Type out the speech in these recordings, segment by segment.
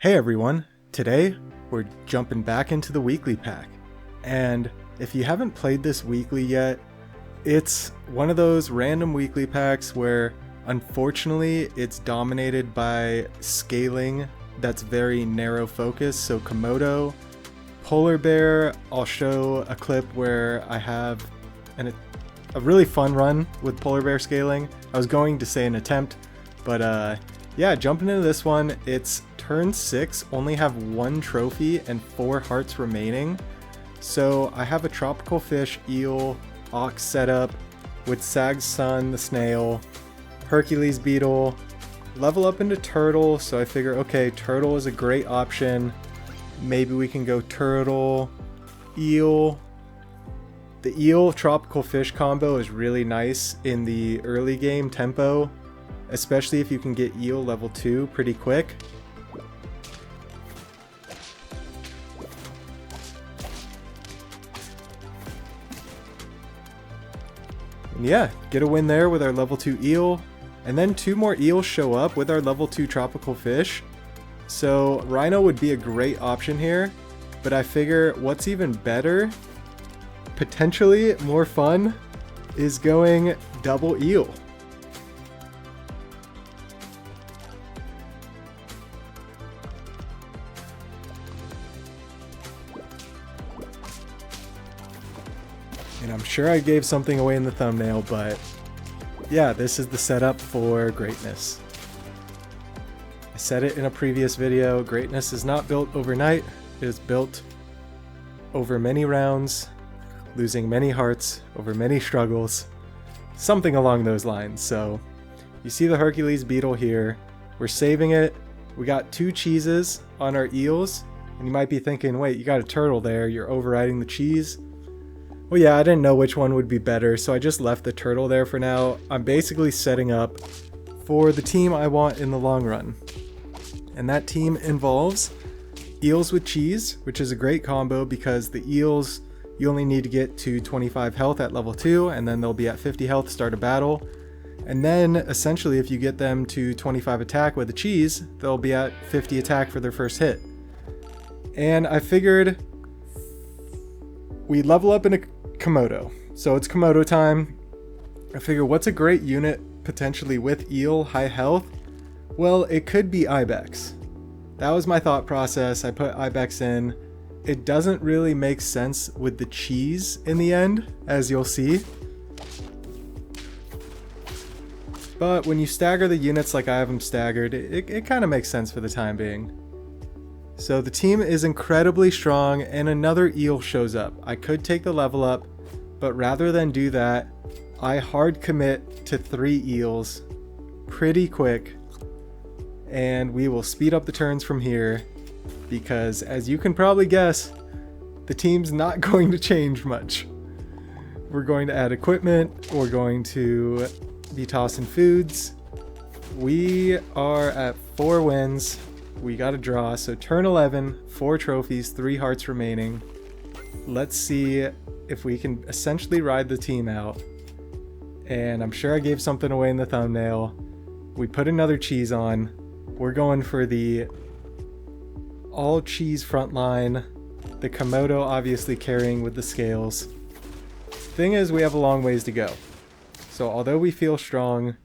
Hey everyone, today we're jumping back into the weekly pack, and if you haven't played this weekly yet, it's one of those random weekly packs where unfortunately it's dominated by scaling that's very narrow focus. So Komodo, polar bear, I'll show a clip where I have a really fun run with polar bear scaling. I was going to say an attempt, but yeah, jumping into this one, it's turn 6, only have 1 trophy and 4 hearts remaining. So I have a tropical fish, eel, ox setup with Sag's Son, the snail, Hercules beetle, level up into turtle. So I figure, okay, turtle is a great option. Maybe we can go turtle, eel. The eel tropical fish combo is really nice in the early game tempo, especially if you can get eel level 2 pretty quick. And yeah, get a win there with our level 2 eel, and then 2 more eels show up with our level 2 tropical fish. So rhino would be a great option here, but I figure what's even better, potentially more fun, is going double eel. And I'm sure I gave something away in the thumbnail, but yeah, this is the setup for greatness. I said it in a previous video, greatness is not built overnight, it is built over many rounds, losing many hearts, over many struggles, something along those lines. So you see the Hercules beetle here, we're saving it, we got 2 cheeses on our eels, and you might be thinking, wait, you got a turtle there, you're overriding the cheese. Well, yeah, I didn't know which one would be better, so I just left the turtle there for now. I'm basically setting up for the team I want in the long run. And that team involves eels with cheese, which is a great combo because the eels, you only need to get to 25 health at level 2, and then they'll be at 50 health to start a battle. And then, essentially, if you get them to 25 attack with the cheese, they'll be at 50 attack for their first hit. And I figured we level up in a Komodo. So it's Komodo time. I figure what's a great unit potentially with eel high health? Well, it could be Ibex. That was my thought process. I put Ibex in. It doesn't really make sense with the cheese in the end, as you'll see. But when you stagger the units like I have them staggered, it kind of makes sense for the time being. So the team is incredibly strong, and another eel shows up. I could take the level up, but rather than do that, I hard commit to 3 eels pretty quick, and we will speed up the turns from here, because as you can probably guess, the team's not going to change much. We're going to add equipment, we're going to be tossing foods. We are at 4 wins. We got a draw, so turn 11, 4 trophies, 3 hearts remaining. Let's see if we can essentially ride the team out. And I'm sure I gave something away in the thumbnail. We put another cheese on. We're going for the all cheese front line. The Komodo obviously carrying with the scales. Thing is, we have a long ways to go. So although we feel strong,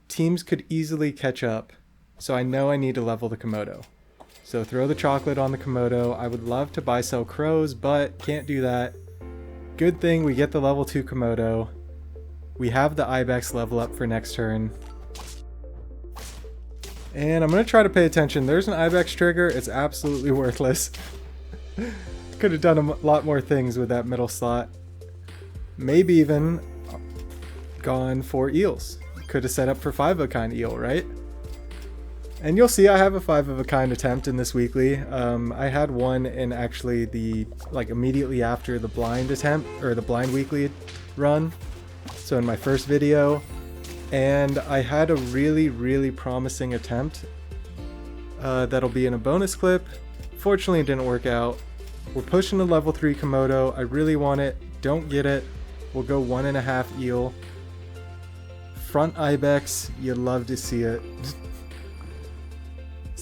teams could easily catch up. So I know I need to level the Komodo. So throw the chocolate on the Komodo. I would love to buy sell crows, but can't do that. Good thing we get the level 2 Komodo. We have the Ibex level up for next turn. And I'm going to try to pay attention. There's an Ibex trigger. It's absolutely worthless. Could have done a lot more things with that middle slot. Maybe even gone for eels. Could have set up for 5 of a kind eel, right? And you'll see I have a 5 of a kind attempt in this weekly. I had one in actually immediately after the blind attempt, or the blind weekly run. So in my first video, and I had a really promising attempt that'll be in a bonus clip. Fortunately, it didn't work out. We're pushing to level 3 Komodo. I really want it, don't get it. We'll go 1.5 eel. Front Ibex, you love to see it.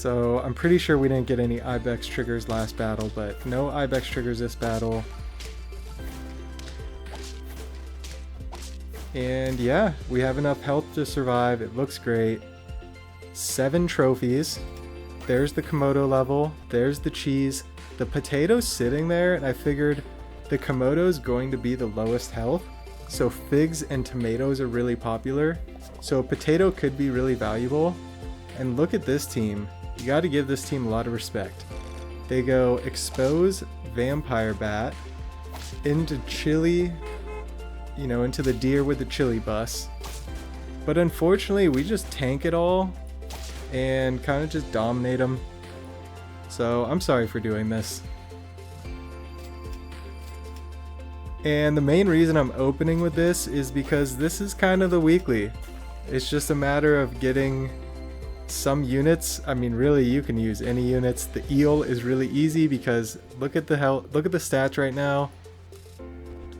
So I'm pretty sure we didn't get any Ibex triggers last battle, but no Ibex triggers this battle. And yeah, we have enough health to survive. It looks great. 7 trophies. There's the Komodo level. There's the cheese. The potato's sitting there, and I figured the Komodo is going to be the lowest health. So figs and tomatoes are really popular. So a potato could be really valuable. And look at this team. You got to give this team a lot of respect. They go expose vampire bat into chili, you know, into the deer with the chili bus. But unfortunately, we just tank it all and kind of just dominate them. So I'm sorry for doing this. And the main reason I'm opening with this is because this is kind of the weekly. It's just a matter of getting some units. I mean, really, you can use any units. The eel is really easy because look at the health, look at the stats right now.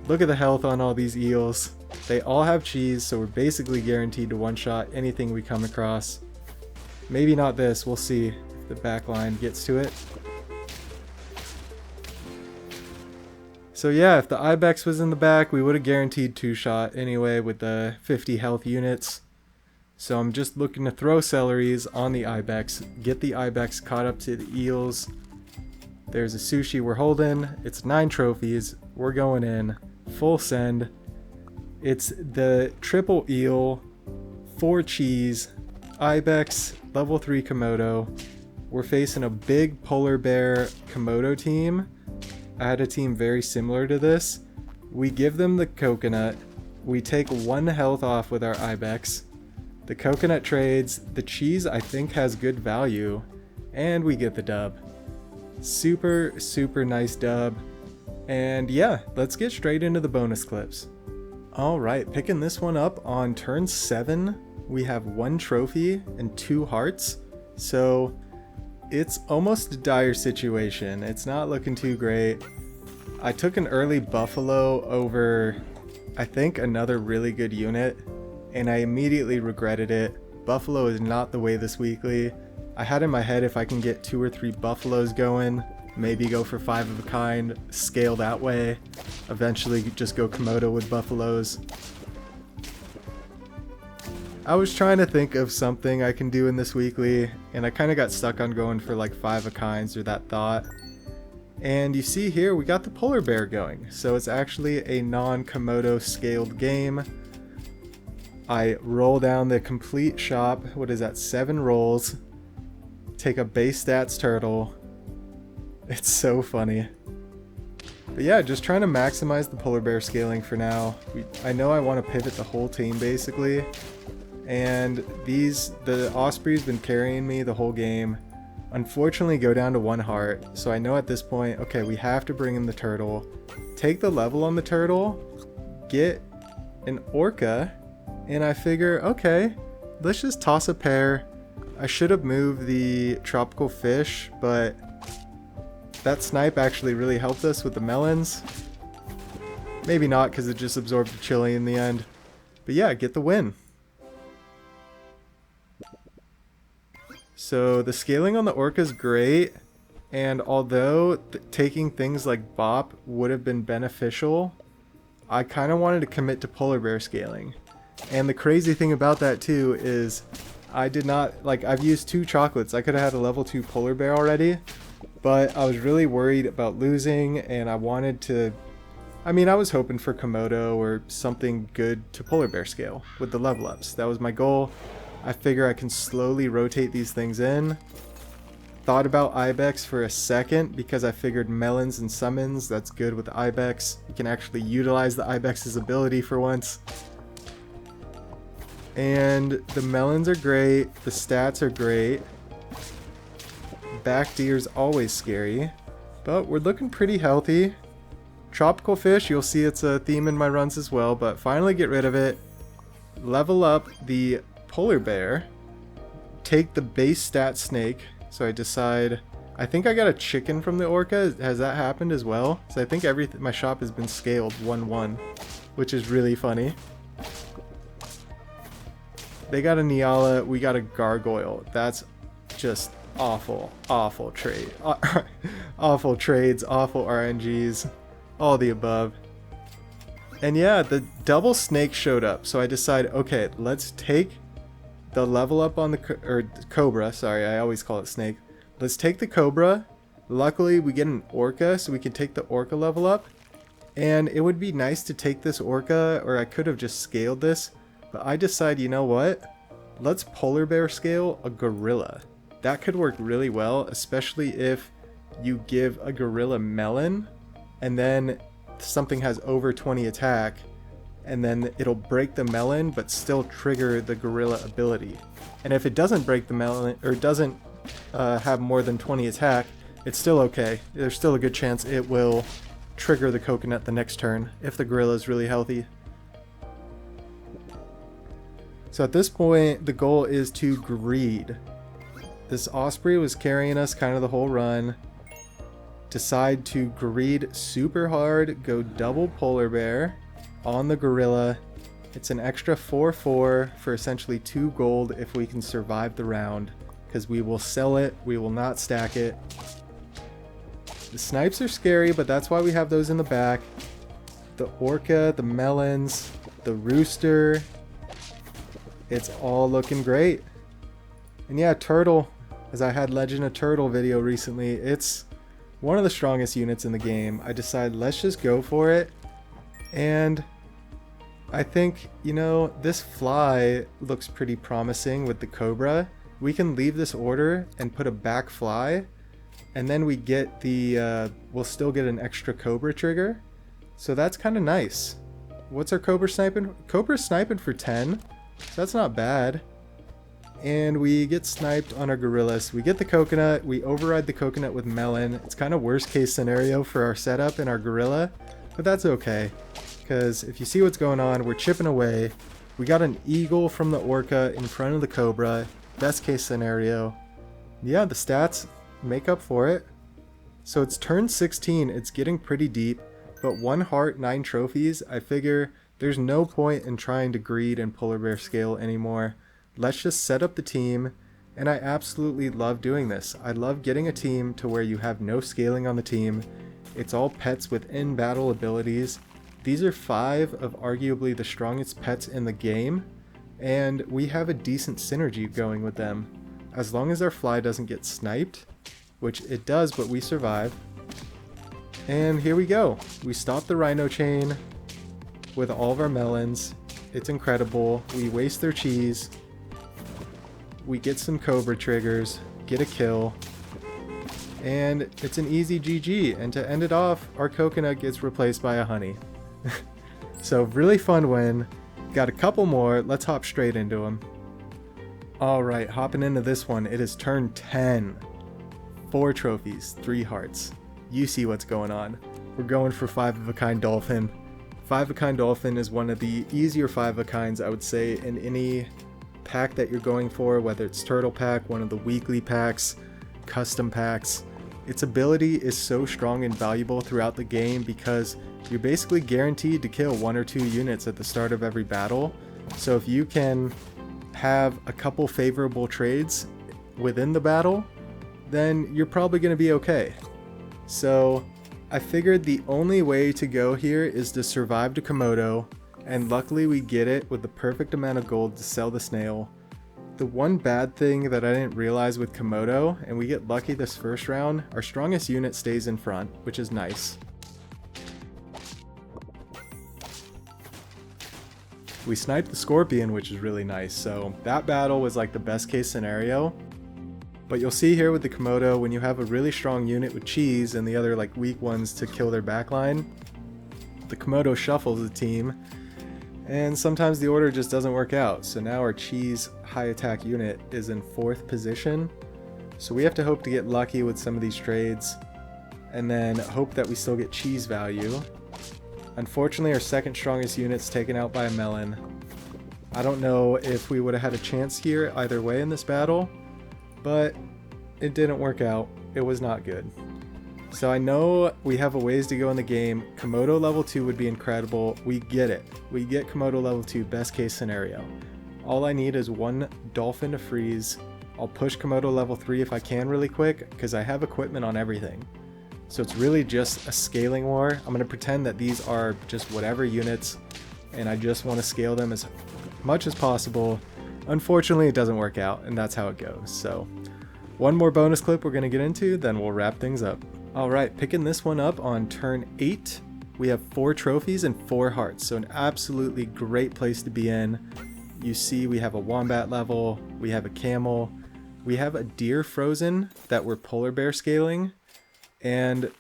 Look at the health on all these eels. They all have cheese, so we're basically guaranteed to one-shot anything we come across. Maybe not this, we'll see if the back line gets to it. So yeah, if the Ibex was in the back, we would have guaranteed 2-shot anyway with the 50 health units. So I'm just looking to throw celeries on the Ibex, get the Ibex caught up to the eels. There's a sushi we're holding. It's 9 trophies. We're going in. Full send. It's the triple eel, 4 cheese, Ibex, level 3 Komodo. We're facing a big polar bear Komodo team. I had a team very similar to this. We give them the coconut. We take 1 health off with our Ibex. The coconut trades. The cheese I think has good value. And we get the dub. Super, super nice dub. And yeah, let's get straight into the bonus clips. Alright, picking this one up on turn 7. We have 1 trophy and 2 hearts. So it's almost a dire situation. It's not looking too great. I took an early buffalo over, I think, another really good unit, and I immediately regretted it. Buffalo is not the way this weekly. I had in my head if I can get 2 or 3 buffaloes going, maybe go for 5 of a kind, scale that way, eventually just go Komodo with buffaloes. I was trying to think of something I can do in this weekly, and I kind of got stuck on going for like 5 of kinds or that thought. And you see here we got the polar bear going, so it's actually a non-Komodo scaled game. I roll down the complete shop, what is that, 7 rolls, take a base stats turtle. It's so funny. But yeah, just trying to maximize the polar bear scaling for now. I know I want to pivot the whole team basically. And the Osprey's been carrying me the whole game. Unfortunately go down to 1 heart. So I know at this point, okay, we have to bring in the turtle. Take the level on the turtle. Get an orca. And I figure, okay, let's just toss a pair. I should have moved the tropical fish, but that snipe actually really helped us with the melons. Maybe not because it just absorbed the chili in the end. But yeah, get the win. So the scaling on the orca is great, and although taking things like bop would have been beneficial, I kind of wanted to commit to polar bear scaling. And the crazy thing about that too is I did not, like, I've used 2 chocolates. I could have had a level 2 polar bear already, but I was really worried about losing, and I wanted to, I mean, I was hoping for Komodo or something good to polar bear scale with the level ups. That was my goal. I figure I can slowly rotate these things in. Thought about Ibex for a second because I figured melons and summons, that's good with the Ibex. You can actually utilize the Ibex's ability for once. And the melons are great, the stats are great. Back deer's always scary, but we're looking pretty healthy. Tropical fish, you'll see it's a theme in my runs as well, but finally get rid of it. Level up the polar bear. Take the base stat snake. So I decide, I think I got a chicken from the orca. Has that happened as well? So I think my shop has been scaled 1-1, which is really funny. They got a Nyala, we got a gargoyle. That's just Awful trade. Awful trades, awful RNGs, all the above. And yeah, the double snake showed up, so I decided, okay, let's take the level up on the cobra. Sorry, I always call it snake. Let's take the cobra. Luckily, we get an orca, so we can take the orca level up. And it would be nice to take this orca, or I could have just scaled this. But I decide, you know what? Let's polar bear scale a gorilla. That could work really well, especially if you give a gorilla melon, and then something has over 20 attack, and then it'll break the melon but still trigger the gorilla ability. And if it doesn't break the melon, or doesn't have more than 20 attack, it's still okay. There's still a good chance it will trigger the coconut the next turn if the gorilla is really healthy. So at this point, the goal is to greed. This osprey was carrying us kind of the whole run. Decide to greed super hard, go double polar bear on the gorilla. It's an extra 4/4 for essentially 2 gold if we can survive the round, because we will sell it, we will not stack it. The snipes are scary, but that's why we have those in the back. The orca, the melons, the rooster. It's all looking great. And yeah, turtle, as I had Legend of Turtle video recently, it's one of the strongest units in the game. I decided let's just go for it. And I think, you know, this fly looks pretty promising with the cobra. We can leave this order and put a back fly, and then we get the, we'll still get an extra cobra trigger. So that's kind of nice. What's our cobra sniping? Cobra's sniping for 10, so that's not bad. And we get sniped on our gorillas. We get the coconut, we override the coconut with melon. It's kind of worst case scenario for our setup and our gorilla, but that's okay. Because if you see what's going on, we're chipping away. We got an eagle from the orca in front of the cobra. Best case scenario. Yeah, the stats make up for it. So it's turn 16, it's getting pretty deep, but 1 heart, 9 trophies. I figure there's no point in trying to greed and polar bear scale anymore. Let's just set up the team, and I absolutely love doing this. I love getting a team to where you have no scaling on the team. It's all pets with in-battle abilities. These are 5 of arguably the strongest pets in the game, and we have a decent synergy going with them. As long as our fly doesn't get sniped, which it does, but we survive. And here we go. We stop the rhino chain with all of our melons. It's incredible. We waste their cheese. We get some cobra triggers, get a kill, and it's an easy GG. And to end it off, our coconut gets replaced by a honey. So really fun win. Got a couple more. Let's hop straight into them. Alright, hopping into this one. It is turn 10. 4 trophies, 3 hearts. You see what's going on. We're going for 5 of a kind dolphin. 5 of a kind dolphin is one of the easier 5 of a kinds, I would say, in any pack that you're going for, whether it's turtle pack, one of the weekly packs, custom packs. Its ability is so strong and valuable throughout the game because you're basically guaranteed to kill 1 or 2 units at the start of every battle. So if you can have a couple favorable trades within the battle, then you're probably going to be okay. So I figured the only way to go here is to survive to Komodo, and luckily we get it with the perfect amount of gold to sell the snail. The one bad thing that I didn't realize with Komodo, and we get lucky this first round, our strongest unit stays in front, which is nice. We sniped the scorpion, which is really nice, so that battle was like the best case scenario. But you'll see here with the Komodo, when you have a really strong unit with cheese and the other like weak ones to kill their backline, the Komodo shuffles the team, and sometimes the order just doesn't work out. So now our cheese high attack unit is in 4th position. So we have to hope to get lucky with some of these trades, and then hope that we still get cheese value. Unfortunately, our second strongest unit's taken out by a melon. I don't know if we would have had a chance here either way in this battle, but it didn't work out. It was not good. So I know we have a ways to go in the game. Komodo level 2 would be incredible. We get it. We get Komodo level 2, best case scenario. All I need is 1 dolphin to freeze, I'll push Komodo level 3 if I can really quick, because I have equipment on everything. So it's really just a scaling war. I'm going to pretend that these are just whatever units, and I just want to scale them as much as possible. Unfortunately, it doesn't work out, and that's how it goes. So one more bonus clip we're going to get into, then we'll wrap things up. Alright, picking this one up on turn 8. We have 4 trophies and 4 hearts, so an absolutely great place to be in. You see we have a wombat level, we have a camel, we have a deer frozen that we're polar bear scaling, and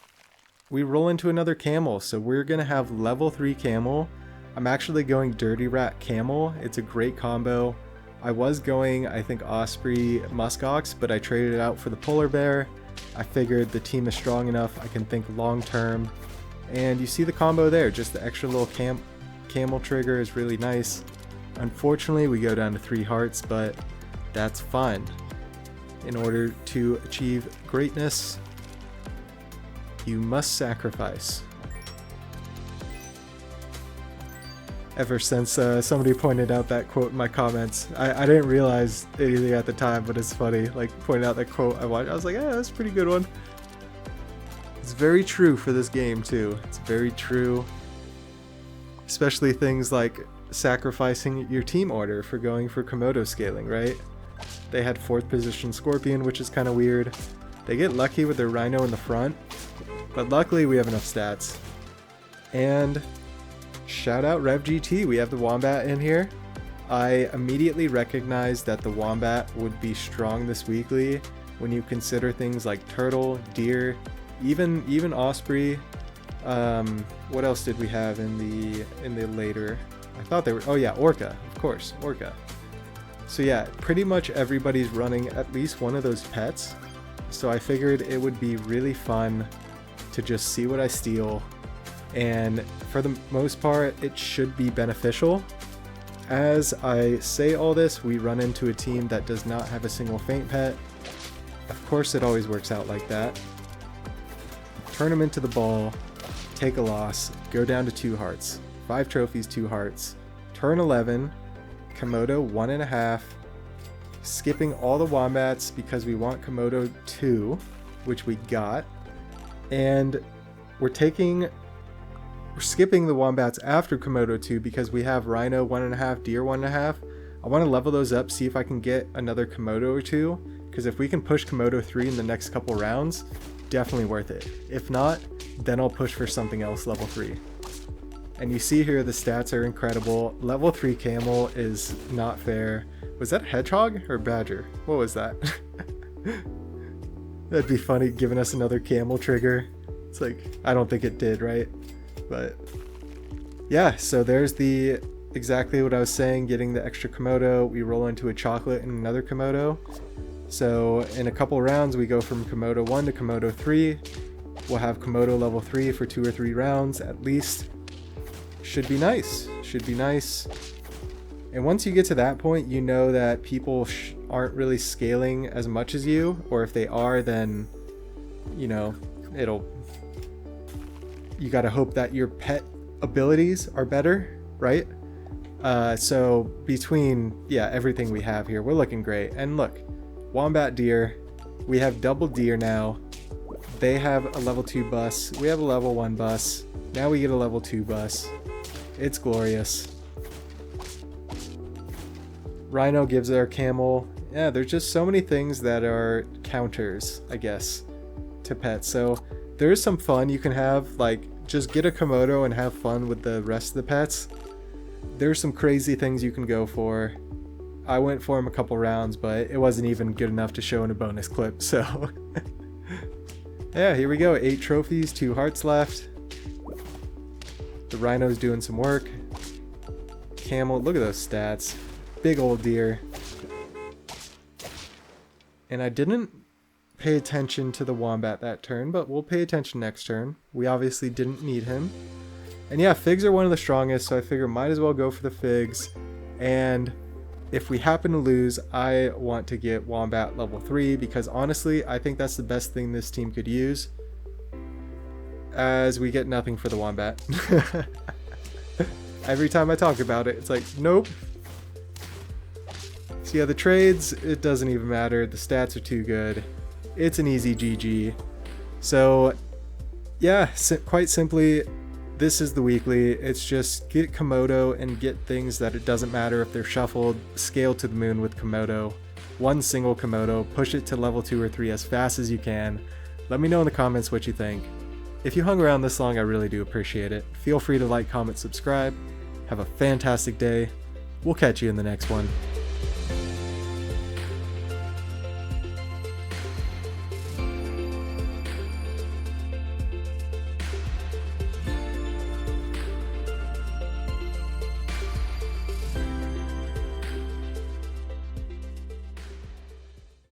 we roll into another camel, so we're going to have level 3 camel. I'm actually going dirty rat camel. It's a great combo. I was going, I think, osprey muskox, but I traded it out for the polar bear. I figured the team is strong enough, I can think long term. And you see the combo there, just the extra little camel trigger is really nice. Unfortunately, we go down to 3 hearts, but that's fine. In order to achieve greatness, you must sacrifice. Ever since somebody pointed out that quote in my comments, I didn't realize anything at the time, but it's funny. Like, pointed out that quote I watched, I was like, yeah, that's a pretty good one. It's very true for this game too. It's very true. Especially things like sacrificing your team order for going for Komodo scaling, right? They had 4th position Scorpion, which is kind of weird. They get lucky with their Rhino in the front, but luckily we have enough stats. And shout out Rev GT, we have the Wombat in here. I immediately recognized that the Wombat would be strong this weekly when you consider things like turtle, deer, even osprey. What else did we have in the later? I thought they were, oh yeah, orca, of course, orca. So yeah, pretty much everybody's running at least one of those pets. So I figured it would be really fun to just see what I steal. And for the most part, it should be beneficial. As I say all this, we run into a team that does not have a single faint pet. Of course, it always works out like that. Turn them into the ball, take a loss, go down to 2 hearts. 5 trophies, 2 hearts. Turn 11, Komodo 1.5. Skipping all the wombats because we want Komodo 2, which we got. And we're skipping the wombats after Komodo 2 because we have Rhino 1.5, Deer 1.5. I want to level those up, see if I can get another Komodo or 2, because if we can push Komodo 3 in the next couple rounds, definitely worth it. If not, then I'll push for something else level 3. And you see here the stats are incredible. Level 3 camel is not fair. Was that a hedgehog or badger? What was that? That'd be funny giving us another camel trigger. It's like, I don't think it did, right? But yeah, so there's the exactly what I was saying, getting the extra Komodo. We roll into a chocolate and another Komodo. So in a couple rounds, we go from Komodo 1 to Komodo 3. We'll have Komodo level 3 for 2 or 3 rounds at least. Should be nice. Should be nice. And once you get to that point, you know that people aren't really scaling as much as you, or if they are, then, you know, you gotta hope that your pet abilities are better, right? So between, yeah, everything we have here, we're looking great. And look, wombat deer, we have double deer now. They have a level 2 bus. We have a level 1 bus. Now we get a level 2 bus. It's glorious. Rhino gives our camel. Yeah, there's just so many things that are counters, I guess, to pets. So there's some fun you can have, like just get a Komodo and have fun with the rest of the pets. There's some crazy things you can go for. I went for him a couple rounds, but it wasn't even good enough to show in a bonus clip, so yeah, here we go. 8 trophies, 2 hearts left. The Rhino's doing some work. Camel, look at those stats. Big old deer. And I didn't pay attention to the wombat that turn, but we'll pay attention next turn. We obviously didn't need him. And yeah, figs are one of the strongest, so I figure might as well go for the figs. And if we happen to lose, I want to get wombat level 3, because honestly, I think that's the best thing this team could use, as we get nothing for the wombat. Every time I talk about it, it's like, nope. So yeah, the trades, it doesn't even matter. The stats are too good. It's an easy GG. So yeah, quite simply, this is the weekly. It's just get Komodo and get things that it doesn't matter if they're shuffled, scale to the moon with Komodo. One single Komodo, push it to level 2 or 3 as fast as you can. Let me know in the comments what you think. If you hung around this long, I really do appreciate it. Feel free to like, comment, subscribe. Have a fantastic day. We'll catch you in the next one.